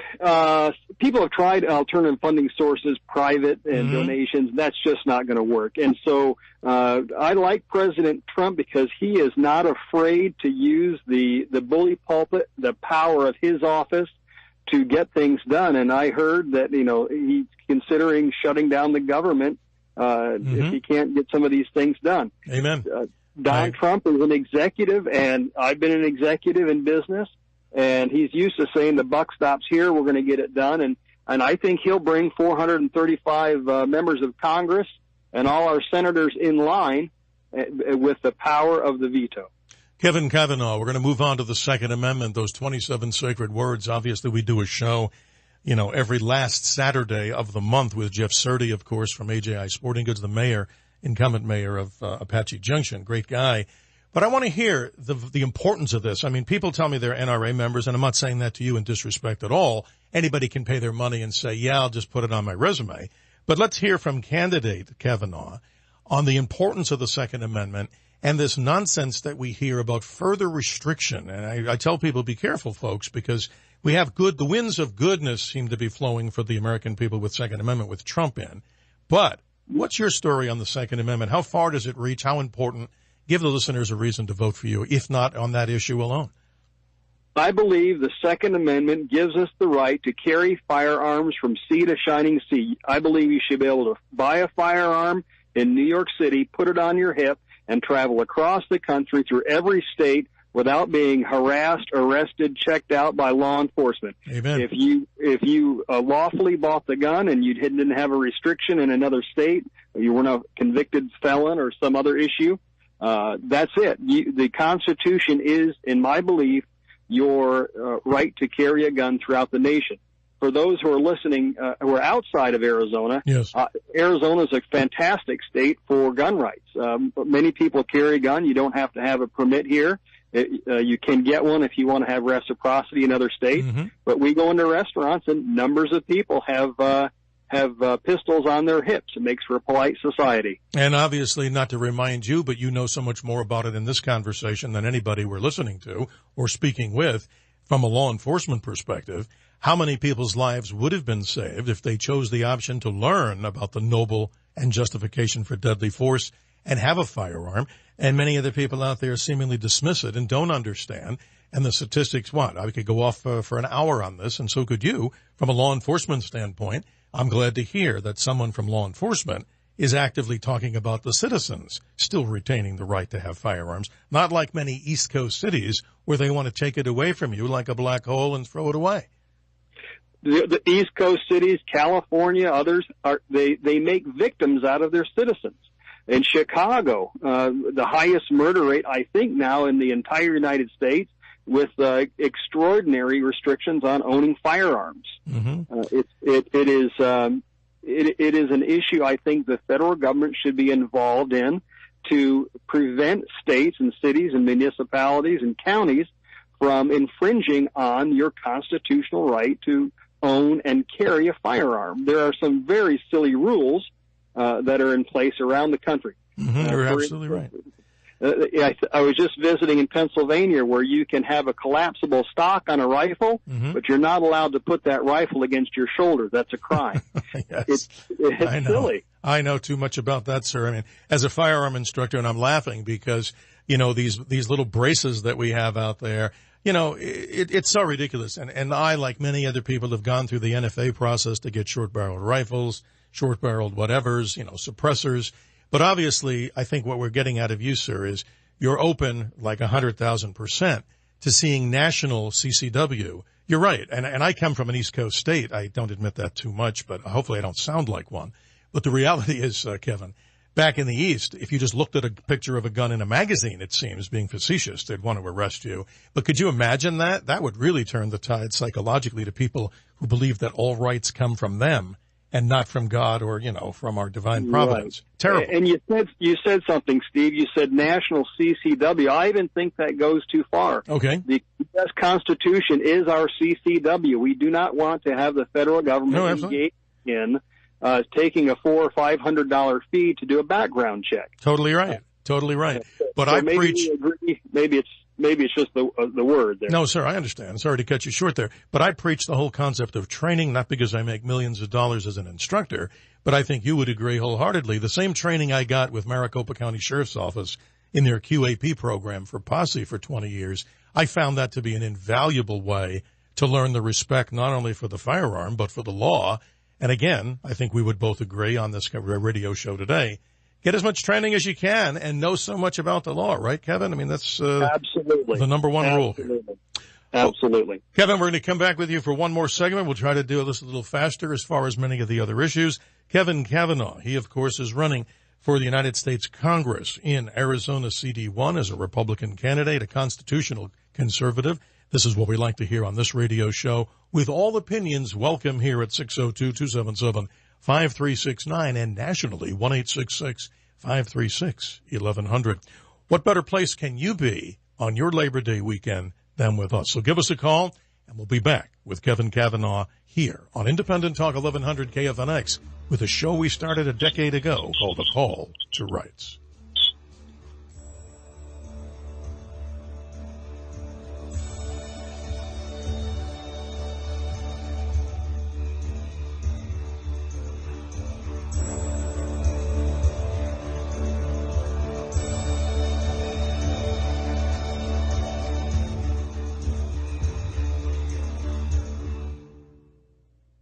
[SPEAKER 3] people have tried alternative funding sources, private and donations. That's just not going to work. And so I like President Trump because he is not afraid to use the bully pulpit, the power of his office to get things done. And I heard that, he's considering shutting down the government if he can't get some of these things done.
[SPEAKER 2] Amen.
[SPEAKER 3] Donald Trump is an executive, and I've been an executive in business. And he's used to saying the buck stops here, we're going to get it done. And I think he'll bring 435 members of Congress and all our senators in line with the power of the veto.
[SPEAKER 2] Kevin Cavanaugh, we're going to move on to the Second Amendment, those 27 sacred words. Obviously, we do a show, every last Saturday of the month with Jeff Surdy, of course, from AJI Sporting Goods, the mayor, incumbent mayor of Apache Junction. Great guy. But I want to hear the importance of this. I mean, people tell me they're NRA members, and I'm not saying that to you in disrespect at all. Anybody can pay their money and say, yeah, I'll just put it on my resume. But let's hear from candidate Cavanaugh on the importance of the Second Amendment and this nonsense that we hear about further restriction. And I tell people, be careful, folks, because we have the winds of goodness seem to be flowing for the American people with Second Amendment with Trump in. But what's your story on the Second Amendment? How far does it reach? How important? Give the listeners a reason to vote for you, if not on that issue alone.
[SPEAKER 3] I believe the Second Amendment gives us the right to carry firearms from sea to shining sea. I believe you should be able to buy a firearm in New York City, put it on your hip, and travel across the country through every state without being harassed, arrested, checked out by law enforcement.
[SPEAKER 2] Amen.
[SPEAKER 3] If you lawfully bought the gun and you didn't have a restriction in another state, you weren't a convicted felon or some other issue, that's it. The Constitution is, in my belief, your right to carry a gun throughout the nation. For those who are listening, who are outside of Arizona,
[SPEAKER 2] yes.
[SPEAKER 3] Arizona is a fantastic state for gun rights. Many people carry a gun. You don't have to have a permit here. You can get one if you want to have reciprocity in other states. Mm-hmm. But we go into restaurants and numbers of people have pistols on their hips. It makes for a polite society.
[SPEAKER 2] And obviously, not to remind you, but you know so much more about it in this conversation than anybody we're listening to or speaking with from a law enforcement perspective. How many people's lives would have been saved if they chose the option to learn about the noble and justification for deadly force and have a firearm? And many of the people out there seemingly dismiss it and don't understand. And the statistics, I could go off for an hour on this, and so could you. From a law enforcement standpoint, I'm glad to hear that someone from law enforcement is actively talking about the citizens still retaining the right to have firearms, not like many East Coast cities where they want to take it away from you like a black hole and throw it away.
[SPEAKER 3] The East Coast cities, California, others, they make victims out of their citizens. In Chicago, the highest murder rate, I think, now in the entire United States, with extraordinary restrictions on owning firearms. Mm-hmm. It is an issue I think the federal government should be involved in to prevent states and cities and municipalities and counties from infringing on your constitutional right to own and carry a firearm. There are some very silly rules that are in place around the country.
[SPEAKER 2] Mm-hmm. You're absolutely right.
[SPEAKER 3] I was just visiting in Pennsylvania where you can have a collapsible stock on a rifle, mm-hmm. but you're not allowed to put that rifle against your shoulder. That's a crime.
[SPEAKER 2] Yes.
[SPEAKER 3] It's silly.
[SPEAKER 2] I know too much about that, sir. I mean, as a firearm instructor, and I'm laughing because, these little braces that we have out there, it's so ridiculous. And I, like many other people, have gone through the NFA process to get short-barreled rifles, short-barreled whatevers, suppressors. But obviously, I think what we're getting out of you, sir, is you're open like 100,000% to seeing national CCW. You're right. And I come from an East Coast state. I don't admit that too much, but hopefully I don't sound like one. But the reality is, Kevin, back in the East, if you just looked at a picture of a gun in a magazine, it seems, being facetious, they'd want to arrest you. But could you imagine that? That would really turn the tide psychologically to people who believe that all rights come from them and not from God or, from our divine providence. Right. Terrible.
[SPEAKER 3] And you said something, Steve. You said national CCW. I even think that goes too far.
[SPEAKER 2] Okay.
[SPEAKER 3] The U.S. Constitution is our CCW. We do not want to have the federal government engage in taking a $400 or $500 fee to do a background check.
[SPEAKER 2] Totally right. Totally right. But
[SPEAKER 3] so
[SPEAKER 2] I
[SPEAKER 3] maybe
[SPEAKER 2] preach.
[SPEAKER 3] You agree. Maybe it's just the word there.
[SPEAKER 2] No, sir, I understand. Sorry to cut you short there. But I preach the whole concept of training, not because I make millions of dollars as an instructor, but I think you would agree wholeheartedly. The same training I got with Maricopa County Sheriff's Office in their QAP program for Posse for 20 years, I found that to be an invaluable way to learn the respect not only for the firearm, but for the law. And again, I think we would both agree on this radio show today. Get as much training as you can and know so much about the law, right, Kevin? I mean, that's
[SPEAKER 3] absolutely
[SPEAKER 2] the number one rule here.
[SPEAKER 3] Absolutely.
[SPEAKER 2] Well, Kevin, we're going to come back with you for one more segment. We'll try to do this a little faster as far as many of the other issues. Kevin Cavanaugh, he, of course, is running for the United States Congress in Arizona CD1 as a Republican candidate, a constitutional conservative. This is what we like to hear on this radio show. With all opinions, welcome here at 602-277-5369 and nationally 1-866-536-1100. What better place can you be on your Labor Day weekend than with us? So give us a call, and we'll be back with Kevin Cavanaugh here on Independent Talk 1100 KFNX with a show we started a decade ago called A Call to Rights.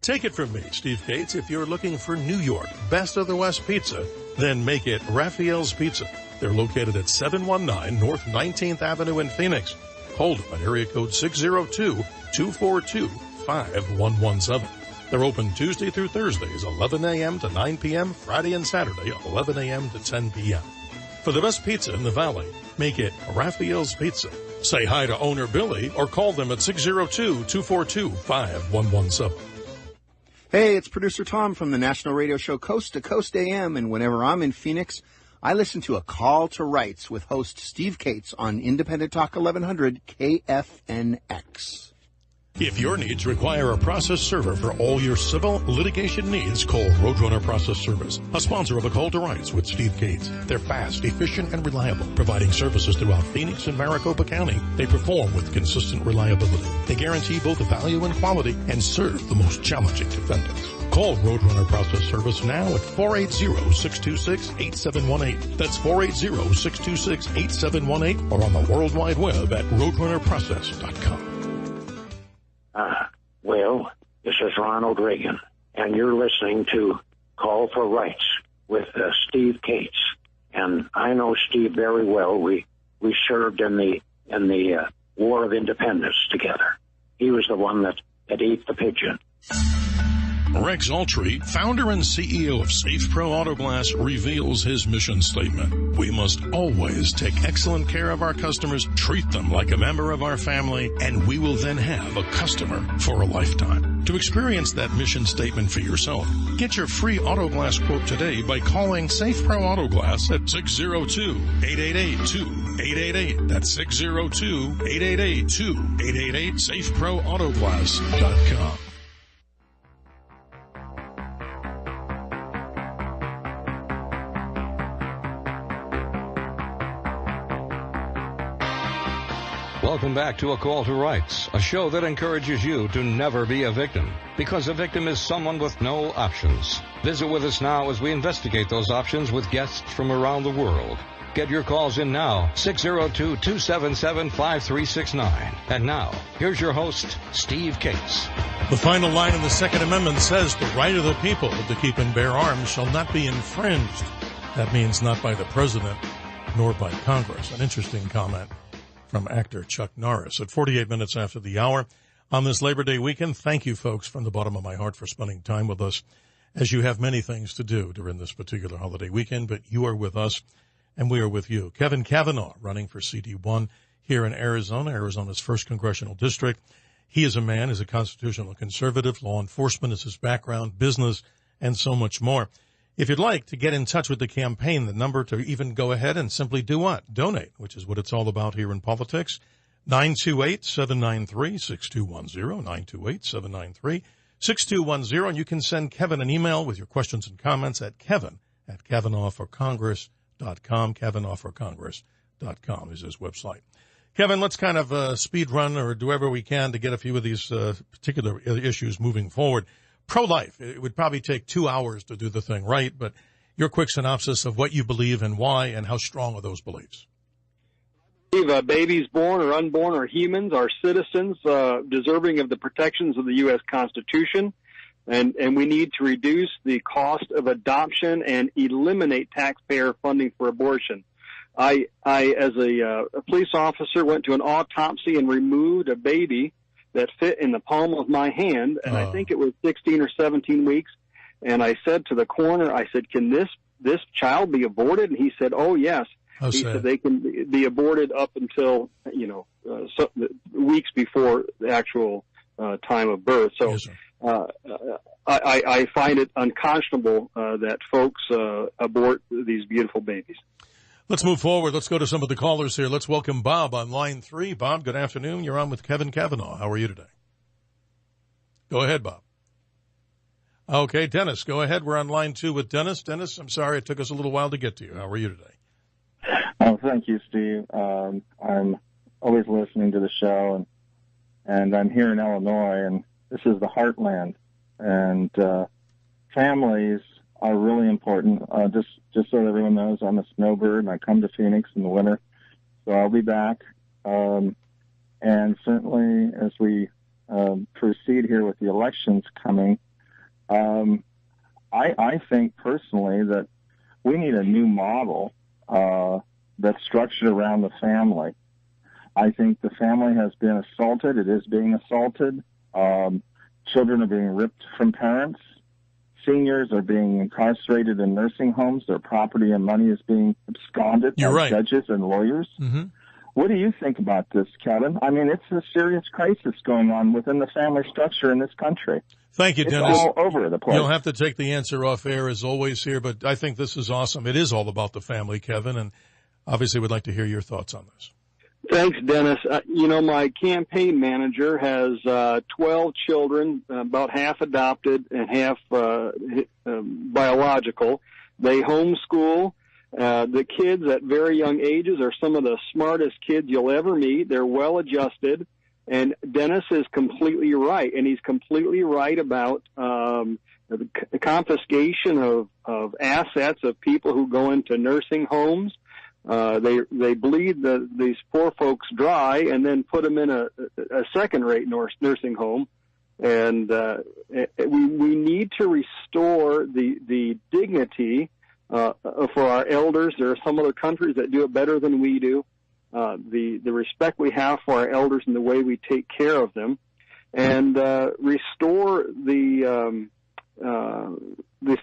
[SPEAKER 2] Take it from me, Steve Cates, if you're looking for New York Best of the West pizza, then make it Raphael's Pizza. They're located at 719 North 19th Avenue in Phoenix. Call them at area code 602-242-5117. They're open Tuesday through Thursdays, 11 a.m. to 9 p.m., Friday and Saturday, 11 a.m. to 10 p.m. For the best pizza in the Valley, make it Raphael's Pizza. Say hi to owner Billy or call them at 602-242-5117.
[SPEAKER 17] Hey, it's producer Tom from the national radio show Coast to Coast AM, and whenever I'm in Phoenix, I listen to A Call to Rights with host Steve Cates on Independent Talk 1100 KFNX.
[SPEAKER 2] If your needs require a process server for all your civil litigation needs, call Roadrunner Process Service, a sponsor of A Call to Rights with Steve Cates. They're fast, efficient, and reliable, providing services throughout Phoenix and Maricopa County. They perform with consistent reliability. They guarantee both value and quality and serve the most challenging defendants. Call Roadrunner Process Service now at 480-626-8718. That's 480-626-8718 or on the World Wide Web at roadrunnerprocess.com.
[SPEAKER 18] Well, this is Ronald Reagan, and you're listening to Call for Rights with Steve Cates. And I know Steve very well. We served in the War of Independence together. He was the one that ate the pigeon.
[SPEAKER 6] Rex Autry, founder and CEO of Safe Pro Auto Glass, reveals his mission statement. We must always take excellent care of our customers, treat them like a member of our family, and we will then have a customer for a lifetime. To experience that mission statement for yourself, get your free auto glass quote today by calling Safe Pro Auto Glass at 602-888-2888. That's 602-888-2888, safeproautoglass.com.
[SPEAKER 1] Welcome back to A Call to Rights, a show that encourages you to never be a victim, because a victim is someone with no options. Visit with us now as we investigate those options with guests from around the world. Get your calls in now, 602-277-5369. And now, here's your host, Steve Cates.
[SPEAKER 2] The final line in the Second Amendment says the right of the people to keep and bear arms shall not be infringed. That means not by the president nor by Congress. An interesting comment from actor Chuck Norris at 48 minutes after the hour on this Labor Day weekend. Thank you, folks, from the bottom of my heart for spending time with us, as you have many things to do during this particular holiday weekend, but you are with us and we are with you. Kevin Cavanaugh, running for CD1 here in Arizona, Arizona's 1st Congressional District. He is a man, is a constitutional conservative. Law enforcement is his background, business, and so much more. If you'd like to get in touch with the campaign, the number to even go ahead and simply do what? Donate, which is what it's all about here in politics. 928-793-6210, 928-793-6210. And you can send Kevin an email with your questions and comments at kevin@cavanaughforcongress.com. cavanaughforcongress.com is his website. Kevin, let's kind of speed run or do whatever we can to get a few of these particular issues moving forward. Pro-life, it would probably take 2 hours to do the thing right, but your quick synopsis of what you believe and why and how strong are those beliefs?
[SPEAKER 3] I believe babies born or unborn are humans, are citizens deserving of the protections of the U.S. Constitution, and we need to reduce the cost of adoption and eliminate taxpayer funding for abortion. I as a police officer, went to an autopsy and removed a baby that fit in the palm of my hand, and I think it was 16 or 17 weeks. And I said to the coroner, I said, can this child be aborted? And he said, oh, yes. He said they can be aborted up until, weeks before the actual time of birth. So I find it unconscionable that folks abort these beautiful babies.
[SPEAKER 2] Let's move forward. Let's go to some of the callers here. Let's welcome Bob on line 3. Bob, good afternoon. You're on with Kevin Cavanaugh. How are you today? Go ahead, Bob. Okay, Dennis, go ahead. We're on line 2 with Dennis. Dennis, I'm sorry it took us a little while to get to you. How are you today?
[SPEAKER 19] Oh, thank you, Steve. I'm always listening to the show, and I'm here in Illinois, and this is the heartland. And families are really important. Just so everyone knows, I'm a snowbird, and I come to Phoenix in the winter, so I'll be back. And certainly, as we proceed here with the elections coming, I think personally that we need a new model that's structured around the family. I think the family has been assaulted. It is being assaulted. Children are being ripped from parents. Seniors are being incarcerated in nursing homes. Their property and money is being absconded by judges and lawyers.
[SPEAKER 2] Mm-hmm.
[SPEAKER 19] What do you think about this, Kevin? I mean, it's a serious crisis going on within the family structure in this country.
[SPEAKER 2] Thank you, Dennis.
[SPEAKER 19] It's all over the place.
[SPEAKER 2] You'll have to take the answer off air as always here, but I think this is awesome. It is all about the family, Kevin, and obviously we'd like to hear your thoughts on this.
[SPEAKER 3] Thanks, Dennis. My campaign manager has 12 children, about half adopted and half biological. They homeschool. The kids at very young ages are some of the smartest kids you'll ever meet. They're well-adjusted. And Dennis is completely right, and he's completely right about the confiscation of assets of people who go into nursing homes. They bleed these poor folks dry and then put them in a second-rate nursing home. And we need to restore the dignity for our elders. There are some other countries that do it better than we do. The respect we have for our elders and the way we take care of them, and restore the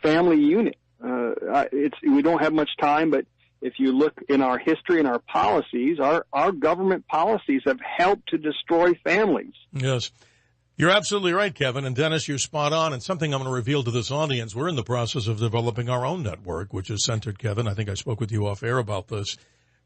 [SPEAKER 3] family unit. We don't have much time, but if you look in our history and our policies, our government policies have helped to destroy families.
[SPEAKER 2] Yes. You're absolutely right, Kevin. And Dennis, you're spot on. And something I'm going to reveal to this audience, we're in the process of developing our own network, which is centered, Kevin. I think I spoke with you off air about this,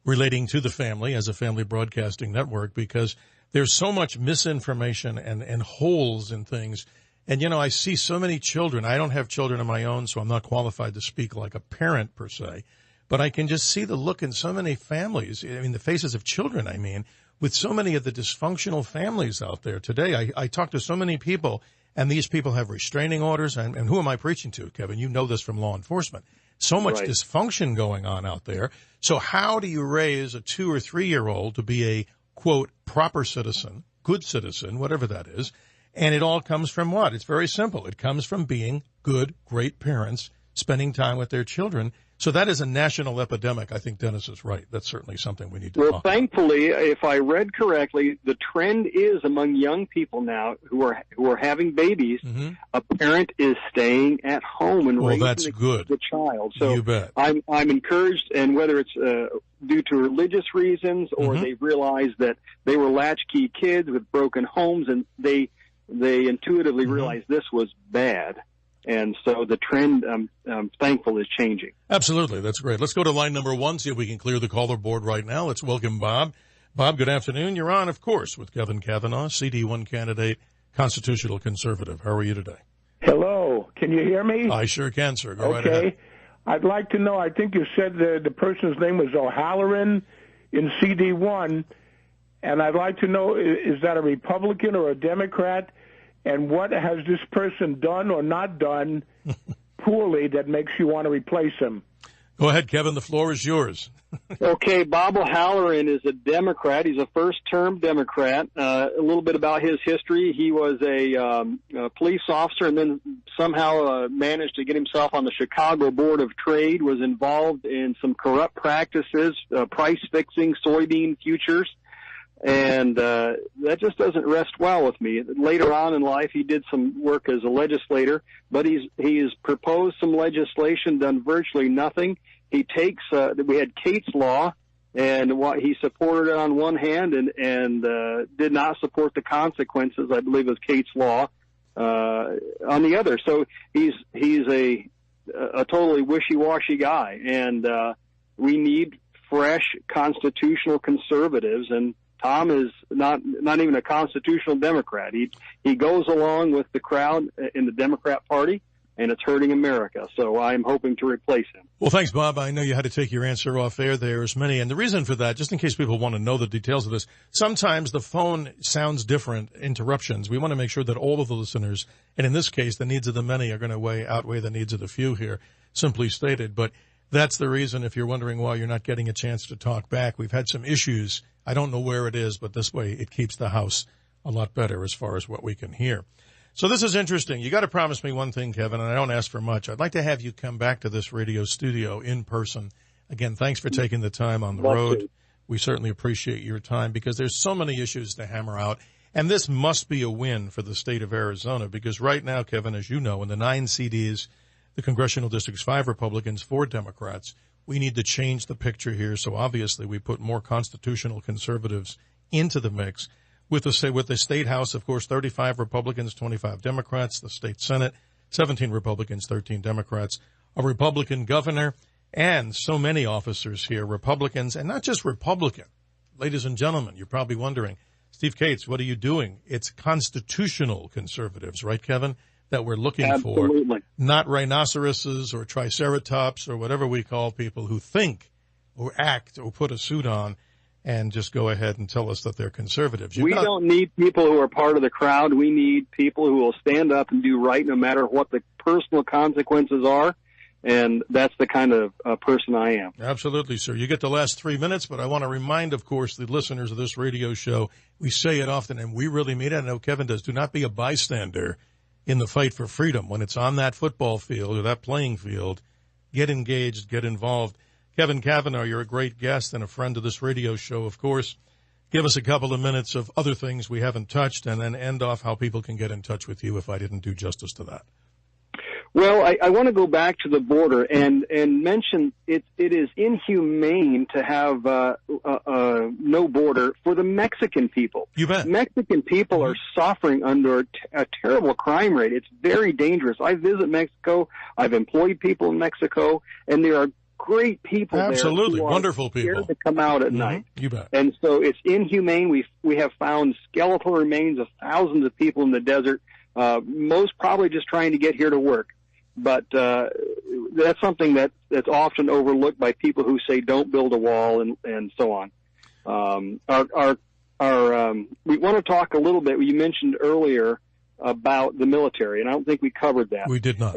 [SPEAKER 2] relating to the family as a family broadcasting network, because there's so much misinformation and holes in things. And, I see so many children. I don't have children of my own, so I'm not qualified to speak like a parent per se. But I can just see the look in so many families, the faces of children, with so many of the dysfunctional families out there today. I talk to so many people, and these people have restraining orders. And who am I preaching to, Kevin? You know this from law enforcement. So much dysfunction going on out there. So how do you raise a 2 or 3-year-old to be a, quote, proper citizen, good citizen, whatever that is? And it all comes from what? It's very simple. It comes from being good, great parents, spending time with their children. So that is a national epidemic. I think Dennis is right. That's certainly something we need to talk about.
[SPEAKER 3] Well, thankfully, if I read correctly, the trend is among young people now who are having babies, a parent is staying at home and raising the child. So
[SPEAKER 2] you bet.
[SPEAKER 3] I'm encouraged, and whether it's due to religious reasons or they realized that they were latchkey kids with broken homes, and they intuitively realized this was bad. And so the trend, I'm thankful, is changing.
[SPEAKER 2] Absolutely. That's great. Let's go to line number 1, see if we can clear the caller board right now. Let's welcome Bob. Bob, good afternoon. You're on, of course, with Kevin Cavanaugh, CD1 candidate, constitutional conservative. How are you today?
[SPEAKER 20] Hello. Can you hear me?
[SPEAKER 2] I sure can, sir. Go right ahead.
[SPEAKER 20] I'd like to know, I think you said the person's name was O'Halloran in CD1, and I'd like to know, is that a Republican or a Democrat? And what has this person done or not done poorly that makes you want to replace him?
[SPEAKER 2] Go ahead, Kevin. The floor is yours.
[SPEAKER 3] Okay, Bob O'Halloran is a Democrat. He's a first-term Democrat. A little bit about his history. He was a police officer and then somehow managed to get himself on the Chicago Board of Trade, was involved in some corrupt practices, price-fixing soybean futures. And that just doesn't rest well with me. Later on in life, he did some work as a legislator, but he's proposed some legislation, done virtually nothing. He takes we had Kate's Law, and he supported it on one hand and did not support the consequences, I believe, of Kate's Law on the other. So he's a totally wishy-washy guy, and we need fresh constitutional conservatives, and Tom is not even a constitutional Democrat. He goes along with the crowd in the Democrat Party, and it's hurting America. So I'm hoping to replace him.
[SPEAKER 2] Well, thanks, Bob. I know you had to take your answer off air. There's many. And the reason for that, just in case people want to know the details of this, sometimes the phone sounds different, interruptions. We want to make sure that all of the listeners, and in this case, the needs of the many are going to outweigh the needs of the few here, simply stated. But that's the reason, if you're wondering why you're not getting a chance to talk back. We've had some issues. I don't know where it is, but this way it keeps the house a lot better as far as what we can hear. So this is interesting. You got to promise me one thing, Kevin, and I don't ask for much. I'd like to have you come back to this radio studio in person. Again, thanks for taking the time on the road. We certainly appreciate your time because there's so many issues to hammer out. And this must be a win for the state of Arizona because right now, Kevin, as you know, in the 9 CDs, the congressional districts, 5 Republicans, 4 Democrats, we need to change the picture here. So obviously we put more constitutional conservatives into the mix. With the state house, of course, 35 Republicans, 25 Democrats, the state Senate, 17 Republicans, 13 Democrats, a Republican governor, and so many officers here, Republicans, and not just Republican. Ladies and gentlemen, you're probably wondering, Steve Cates, what are you doing? It's constitutional conservatives, right, Kevin, that we're looking for, not rhinoceroses or triceratops or whatever we call people who think or act or put a suit on and just go ahead and tell us that they're conservatives.
[SPEAKER 3] We don't need people who are part of the crowd. We need people who will stand up and do right no matter what the personal consequences are, and that's the kind of person I am.
[SPEAKER 2] Absolutely, sir. You get the last 3 minutes, but I want to remind, of course, the listeners of this radio show, we say it often, and we really mean it. I know Kevin does. Do not be a bystander in the fight for freedom. When it's on that football field or that playing field, get engaged, get involved. Kevin Cavanaugh, you're a great guest and a friend of this radio show, of course. Give us a couple of minutes of other things we haven't touched and then end off how people can get in touch with you if I didn't do justice to that.
[SPEAKER 3] Well, I want to go back to the border and mention it is inhumane to have no border for the Mexican people.
[SPEAKER 2] You bet.
[SPEAKER 3] Mexican people are suffering under a terrible crime rate. It's very dangerous. I visit Mexico. I've employed people in Mexico, and there are great people there.
[SPEAKER 2] Absolutely, wonderful people.
[SPEAKER 3] Scared to come out at night.
[SPEAKER 2] You bet.
[SPEAKER 3] And so it's inhumane. We have found skeletal remains of thousands of people in the desert, most probably just trying to get here to work. But that's something that's often overlooked by people who say don't build a wall and so on. We want to talk a little bit. You mentioned earlier about the military, and I don't think we covered that.
[SPEAKER 2] We did not.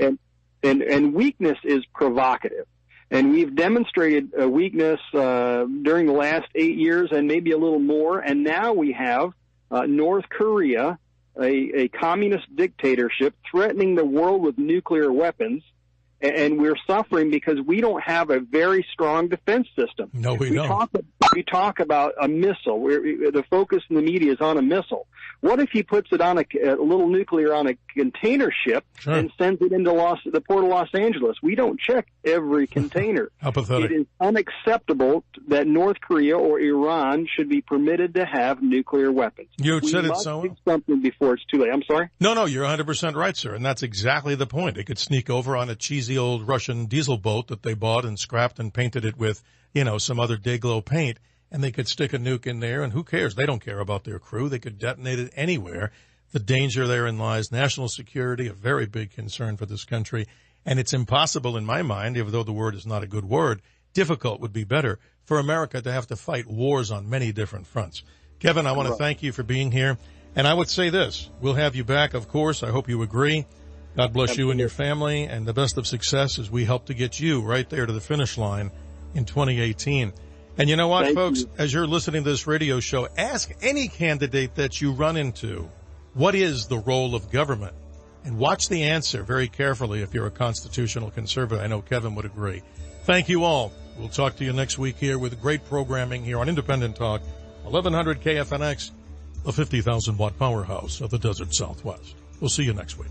[SPEAKER 3] And weakness is provocative. And we've demonstrated a weakness during the last 8 years and maybe a little more. And now we have North Korea, a communist dictatorship, threatening the world with nuclear weapons. And we're suffering because we don't have a very strong defense system.
[SPEAKER 2] No, we don't.
[SPEAKER 3] We talk about a missile. The focus in the media is on a missile. What if he puts it on a little nuclear on a container ship and sends it into the port of Los Angeles? We don't check every container.
[SPEAKER 2] How pathetic.
[SPEAKER 3] It is unacceptable that North Korea or Iran should be permitted to have nuclear weapons.
[SPEAKER 2] You said it so well.
[SPEAKER 3] We must do something before it's too late. I'm sorry?
[SPEAKER 2] No, you're 100% right, sir. And that's exactly the point. It could sneak over on a cheesy old Russian diesel boat that they bought and scrapped and painted it with, some other day-glow paint. And they could stick a nuke in there, and who cares? They don't care about their crew. They could detonate it anywhere. The danger therein lies. National security, a very big concern for this country. And it's impossible in my mind, even though the word is not a good word, difficult would be better, for America to have to fight wars on many different fronts. Kevin, I want to thank you for being here. And I would say this, we'll have you back, of course. I hope you agree. God bless you and your family, and the best of success as we help to get you right there to the finish line in 2018. And you know what, folks, as you're listening to this radio show, ask any candidate that you run into, what is the role of government? And watch the answer very carefully if you're a constitutional conservative. I know Kevin would agree. Thank you all. We'll talk to you next week here with great programming here on Independent Talk, 1100 KFNX, the 50,000-watt powerhouse of the Desert Southwest. We'll see you next week.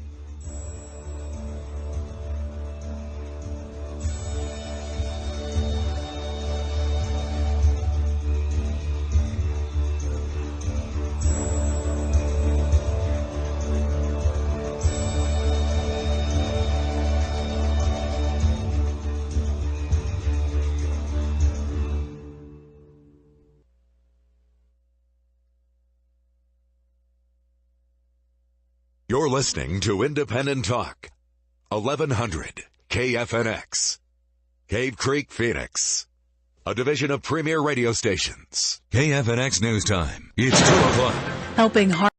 [SPEAKER 8] You're listening to Independent Talk, 1100 KFNX, Cave Creek, Phoenix. A division of Premier Radio Stations. KFNX News Time. It's 2 o'clock.
[SPEAKER 9] Helping